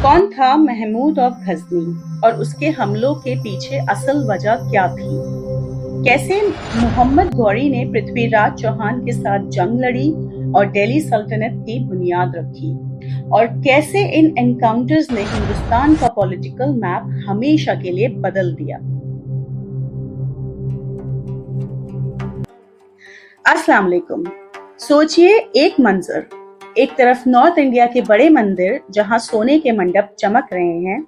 कौन था महमूद ऑफ गजनी और उसके हमलों के पीछे असल वजह क्या थी? कैसे मोहम्मद गौरी ने पृथ्वीराज चौहान के साथ जंग लड़ी और दिल्ली सल्तनत की बुनियाद रखी? और कैसे इन एनकाउंटर्स ने हिंदुस्तान का पॉलिटिकल मैप हमेशा के लिए बदल दिया? अस्सलाम वालेकुम। सोचिए एक मंजर, एक तरफ नॉर्थ इंडिया के बड़े मंदिर जहां सोने के मंडप चमक रहे हैं,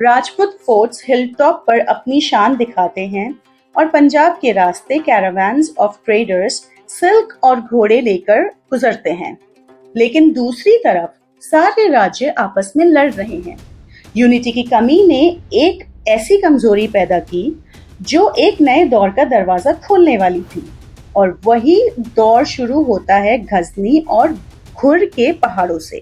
राजपूत फोर्ट्स हिलटॉप पर अपनी शान दिखाते हैं और पंजाब के रास्ते कैरावान्स ऑफ ट्रेडर्स सिल्क और घोड़े लेकर गुजरते हैं। लेकिन दूसरी तरफ सारे राज्य आपस में लड़ रहे हैं। यूनिटी की कमी ने एक ऐसी कमजोरी पैदा की जो एक नए दौर का दरवाजा खोलने वाली थी, और वही दौर शुरू होता है गजनी और घुर के पहाड़ों से,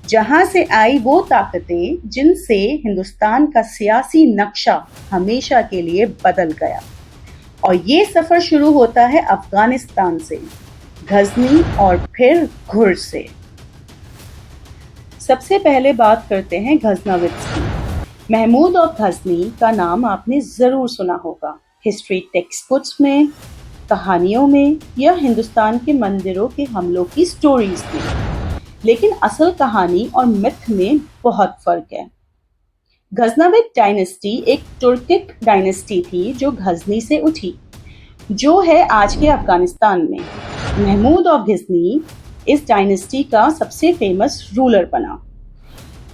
जहां से आई वो ताकतें जिनसे हिंदुस्तान का सियासी नक्शा हमेशा के लिए बदल गया। और ये सफर शुरू होता है अफगानिस्तान से, गजनी और फिर घुर से। सबसे पहले बात करते हैं गजनविद्स की। महमूद ऑफ गजनी का नाम आपने जरूर सुना होगा, हिस्ट्री टेक्स्ट बुक्स में, कहानियों में या हिंदुस्तान के मंदिरों के हमलों की स्टोरीज में। लेकिन असल कहानी और मिथ में बहुत फर्क है। गजनविद डायनेस्टी एक तुर्किक डायनेस्टी थी जो गजनी से उठी, जो है आज के अफगानिस्तान में। महमूद ऑफ गजनी इस डायनेस्टी का सबसे फेमस रूलर बना।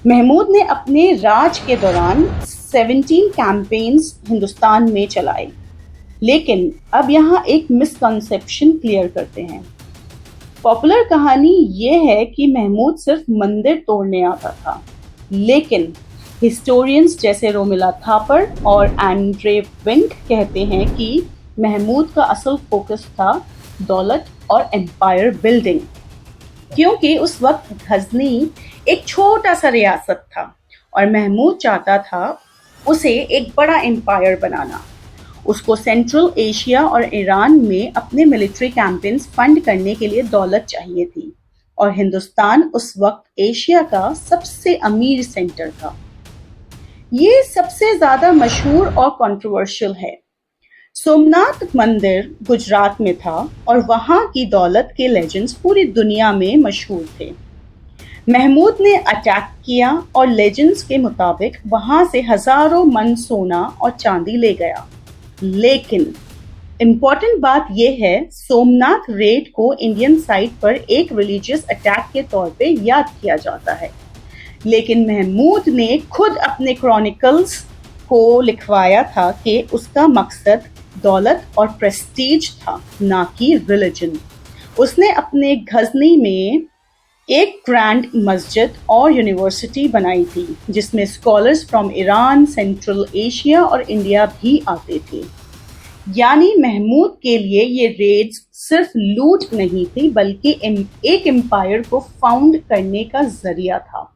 महमूद ने अपने राज के दौरान 17 कैंपेन्स हिंदुस्तान में चलाए। लेकिन अब यहाँ एक मिसकंसेप्शन क्लियर करते हैं। पॉपुलर कहानी ये है कि महमूद सिर्फ मंदिर तोड़ने आता था, लेकिन हिस्टोरियंस जैसे रोमिला थापर और एंड्रे विंक कहते हैं कि महमूद का असल फोकस था दौलत और एम्पायर बिल्डिंग, क्योंकि उस वक्त गजनी एक छोटा सा रियासत था और महमूद चाहता था उसे एक बड़ा एम्पायर बनाना। उसको सेंट्रल एशिया और ईरान में अपने मिलिट्री कैंपेन्स फंड करने के लिए दौलत चाहिए थी, और हिंदुस्तान उस वक्त एशिया का सबसे अमीर सेंटर था। ये सबसे ज्यादा मशहूर और कंट्रोवर्शियल है। सोमनाथ मंदिर गुजरात में था और वहां की दौलत के लेजेंड्स पूरी दुनिया में मशहूर थे। महमूद ने अटैक किया और लेजेंड्स के मुताबिक वहां से हजारों मन सोना और चांदी ले गया। लेकिन इम्पॉर्टेंट बात यह है, सोमनाथ रेड को इंडियन साइड पर एक रिलीजियस अटैक के तौर पे याद किया जाता है। लेकिन महमूद ने खुद अपने क्रॉनिकल्स को लिखवाया था कि उसका मकसद दौलत और प्रेस्टीज था, ना कि रिलीजन। उसने अपने गजनी में एक ग्रैंड मस्जिद और यूनिवर्सिटी बनाई थी, जिसमें scholars from Iran, central Asia और इंडिया भी आते थे। यानी महमूद के लिए ये रेड्स सिर्फ लूट नहीं थी, बल्कि एक एम्पायर को फाउंड करने का जरिया था।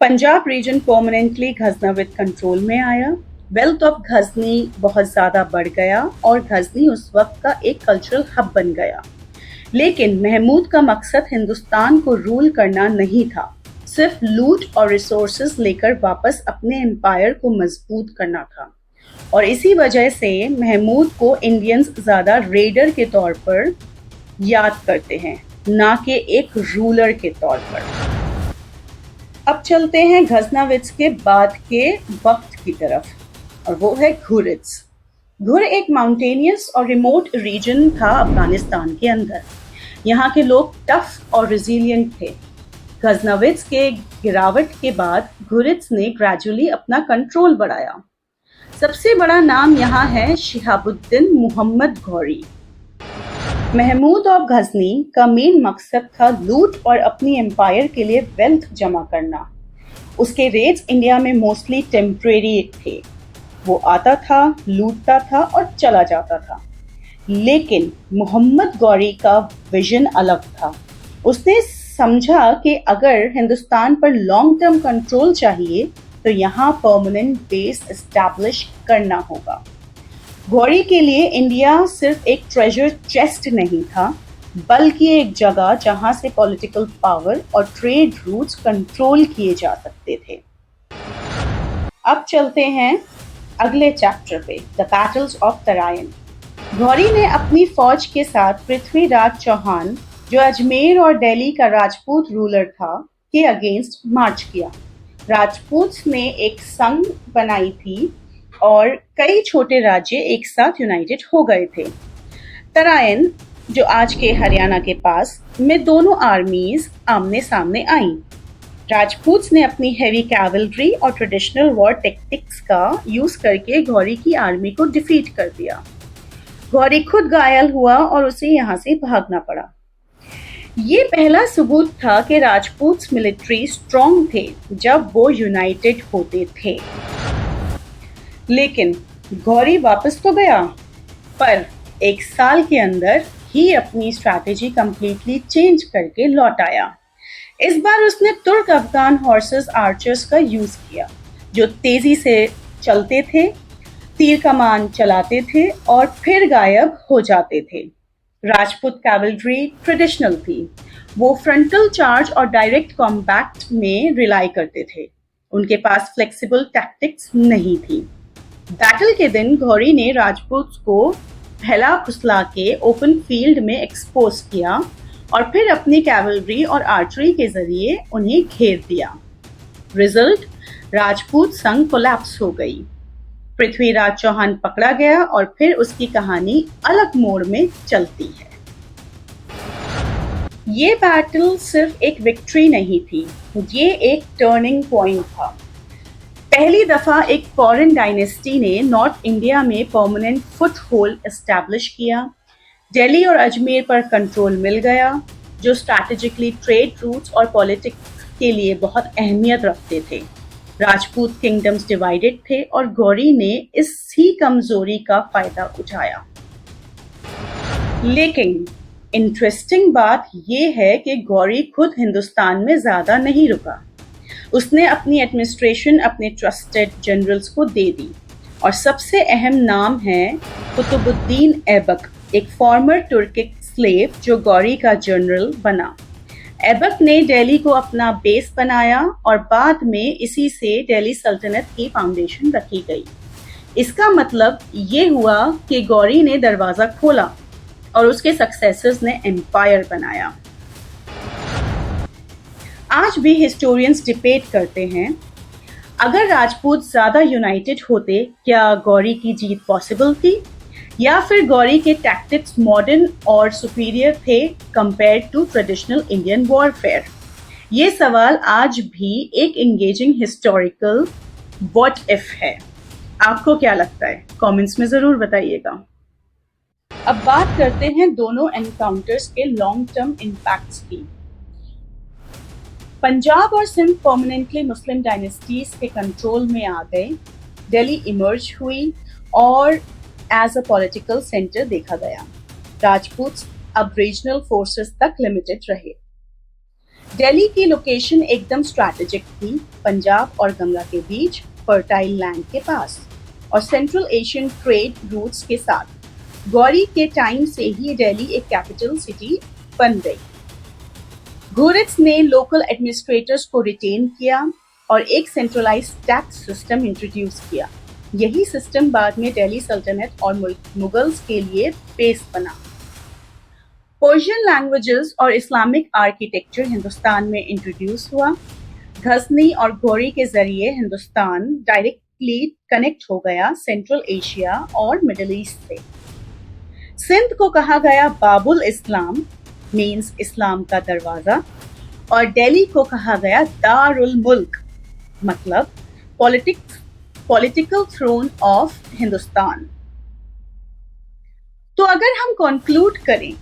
Punjab reason permanently Ghaznavid control में आया। वेल्थ ऑफ गजनी बहुत ज्यादा बढ़ गया और गजनी उस वक्त का एक कल्चरल हब बन गया। लेकिन महमूद का मकसद हिंदुस्तान को रूल करना नहीं था, सिर्फ लूट और रिसोर्सेज लेकर वापस अपने एम्पायर को मजबूत करना था। और इसी वजह से महमूद को इंडियंस ज्यादा रेडर के तौर पर याद करते हैं, ना कि एक रूलर के तौर पर। अब चलते हैं गजनविद्स के बाद के वक्त की तरफ, और वो है घुरिद्स। घुर एक माउंटेनियस और रिमोट रीजन था अफगानिस्तान के अंदर। यहाँ के लोग टफ और रेजिलिएंट थे। गजनविद्स के गिरावट के बाद घुरिद्स ने ग्रेजुअली अपना कंट्रोल बढ़ाया। सबसे बड़ा नाम यहाँ है शिहाबुद्दीन मोहम्मद गौरी। महमूद ऑफ गजनी का मेन मकसद था लूट और अपनी एम्पायर के लिए वेल्थ जमा करना। उसके रेड्स इंडिया में मोस्टली टेम्परेरी थे। वो आता था, लूटता था और चला जाता था। लेकिन मोहम्मद गौरी का विजन अलग था। उसने समझा कि अगर हिंदुस्तान पर लॉन्ग टर्म कंट्रोल चाहिए तो यहाँ परमानेंट बेस एस्टैब्लिश करना होगा। गौरी के लिए इंडिया सिर्फ एक ट्रेजर चेस्ट नहीं था, बल्कि एक जगह जहां से पॉलिटिकल पावर और ट्रेड रूट्स कंट्रोल किए जा सकते थे। अब चलते हैं अगले चैप्टर पे, the battles of Tarain. Gauri ने अपनी फौज के साथ पृथ्वीराज चौहान, जो अजमेर और दिल्ली का राजपूत रूलर था, के अगेंस्ट मार्च किया। राजपूत ने एक संघ बनाई थी और कई छोटे राज्य एक साथ यूनाइटेड हो गए थे। तराइन, जो आज के हरियाणा के पास, में दोनों आर्मीज आमने सामने आईं। राजपूत ने अपनी हेवी कैवलरी और ट्रेडिशनल वॉर टेक्टिक्स का यूज करके गौरी की आर्मी को डिफीट कर दिया। गौरी खुद घायल हुआ और उसे यहाँ से भागना पड़ा। ये पहला सबूत था कि राजपूत मिलिट्री स्ट्रॉन्ग थे जब वो यूनाइटेड होते थे। लेकिन गौरी वापस तो गया, पर एक साल के अंदर ही अपनी स्ट्रैटेजी कंप्लीटली चेंज करके लौट आया। इस बार उसने तुर्क अफगान हॉर्सेस आर्चर्स का यूज किया, जो तेजी से चलते थे, तीर कमान चलाते थे और फिर गायब हो जाते थे। राजपूत कैवलरी ट्रेडिशनल थी। वो फ्रंटल चार्ज और डायरेक्ट कॉम्बैट में रिलाई करते थे। उनके पास फ्लेक्सिबल टैक्टिक्स नहीं थी। बैटल के दिन गौरी ने राजपूत को फैला फुसला के ओपन फील्ड में एक्सपोज किया और फिर अपनी कैवलरी और आर्चरी के जरिए उन्हें घेर दिया। रिजल्ट, राजपूत संघ कोलैप्स हो गई। पृथ्वीराज चौहान पकड़ा गया और फिर उसकी कहानी अलग मोड़ में चलती है। ये बैटल सिर्फ एक विक्ट्री नहीं थी, ये एक टर्निंग पॉइंट था। पहली दफा एक फॉरेन डायनेस्टी ने नॉर्थ इंडिया में परमानेंट फुट होल्ड एस्टैब्लिश किया। दिल्ली और अजमेर पर कंट्रोल मिल गया, जो स्ट्रैटेजिकली ट्रेड रूट्स और पॉलिटिक्स के लिए बहुत अहमियत रखते थे। राजपूत किंगडम्स डिवाइडेड थे और गौरी ने इसी कमजोरी का फायदा उठाया। लेकिन इंटरेस्टिंग बात यह है कि गौरी खुद हिंदुस्तान में ज्यादा नहीं रुका। उसने अपनी एडमिनिस्ट्रेशन अपने ट्रस्टेड जनरल्स को दे दी और सबसे अहम नाम है कुतुबुद्दीन ऐबक, एक फॉर्मर तुर्किक स्लेव जो गौरी का जनरल बना। ऐबक ने दिल्ली को अपना बेस बनाया और बाद में इसी से दिल्ली सल्तनत की फाउंडेशन रखी गई। इसका मतलब ये हुआ कि गौरी ने दरवाजा खोला और उसके सक्सेसर्स ने एम्पायर बनाया। आज भी हिस्टोरियंस डिबेट करते हैं, अगर राजपूत ज्यादा यूनाइटेड होते क्या गौरी की जीत पॉसिबल थी, या फिर गौरी के टैक्टिक्स मॉडर्न और सुपीरियर थे compare to traditional Indian warfare. ये सवाल आज भी एक एंगेजिंग हिस्टोरिकल व्हाट इफ है। आपको क्या लगता है? कमेंट्स में जरूर बताइएगा। अब बात करते हैं दोनों एनकाउंटर्स के लॉन्ग टर्म इम्पैक्ट्स की। पंजाब और सिंध परमानेंटली मुस्लिम डायनेस्टीज के कंट्रोल में आ गए। दिल्ली इमर्ज हुई और एज अ पॉलिटिकल सेंटर देखा गया। राजपूत अब रीजनल फोर्सेस तक लिमिटेड रहे। दिल्ली की लोकेशन एकदम स्ट्रैटेजिक थी, पंजाब और गंगा के बीच, फर्टाइल लैंड के पास और सेंट्रल एशियन ट्रेड रूट्स के साथ। गौरी के टाइम से ही दिल्ली एक कैपिटल सिटी बन गई। घुरिद ने लोकल एडमिनिस्ट्रेटर्स को रिटेन किया और एक सेंट्रलाइज्ड टैक्स सिस्टम इंट्रोड्यूस किया। यही सिस्टम बाद में दिल्ली सल्तनत और मुगल्स के लिए बेस बना। पर्शियन लैंग्वेजेस और इस्लामिक आर्किटेक्चर हिंदुस्तान में इंट्रोड्यूस हुआ। गजनी और घोरी के जरिए हिंदुस्तान डायरेक्टली कनेक्ट हो गया सेंट्रल एशिया और मिडिल ईस्ट से। सिंध को कहा गया बाबुल इस्लाम, मीन्स इस्लाम का दरवाजा, और दिल्ली को कहा गया दारुल मुल्क, मतलब पॉलिटिकल थ्रोन ऑफ हिंदुस्तान। तो अगर हम कंक्लूड करें,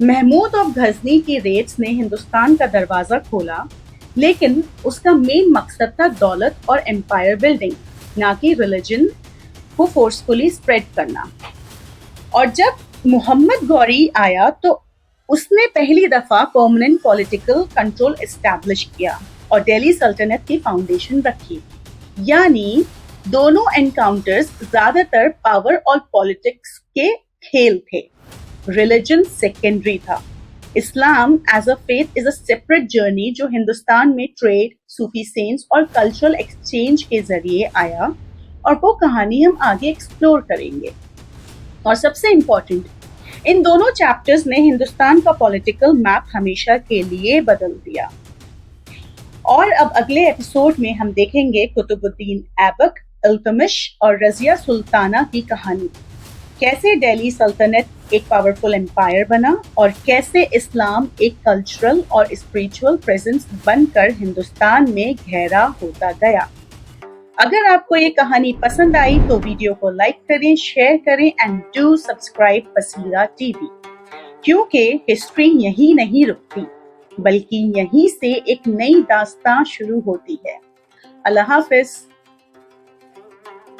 महमूद ऑफ गजनी की रेड्स ने हिंदुस्तान का दरवाजा खोला, लेकिन उसका मेन मकसद था दौलत और एम्पायर बिल्डिंग, ना कि रिलीजन को फोर्सफुली स्प्रेड करना। और जब मोहम्मद गौरी आया तो उसने पहली दफा परमानेंट पॉलिटिकल कंट्रोल एस्टैब्लिश किया और दिल्ली सल्तनत की फाउंडेशन रखी। यानी दोनों एनकाउंटर्स ज्यादातर पावर और पॉलिटिक्स के खेल थे, रिलीजन सेकेंडरी था। Islam as a faith is a separate journey जो हिंदुस्तान में ट्रेड, सूफी सेंस और कल्चरल एक्सचेंज के जरिए आया, और वो कहानी हम आगे एक्सप्लोर करेंगे। और सबसे इम्पोर्टेंट, इन दोनों चैप्टर्स ने हिंदुस्तान का पॉलिटिकल मैप हमेशा के लिए बदल दिया। और अब अगले एपिसोड में हम देखेंगे कुतुबुद्दीन ऐबक, इल्तुतमिश और रजिया सुल्ताना की कहानी। कैसे दिल्ली सल्तनत एक पावरफुल एम्पायर बना और कैसे इस्लाम एक कल्चरल और स्पिरिचुअल प्रेजेंस बनकर हिंदुस्तान में गहरा होता गया। अगर आपको ये कहानी पसंद आई तो वीडियो को लाइक करें, शेयर करें and do subscribe Basira TV, क्योंकि हिस्ट्री यहीं नहीं रुकती, बल्कि यहीं से एक नई दास्तां शुरू होती है। अल्लाह हाफिज।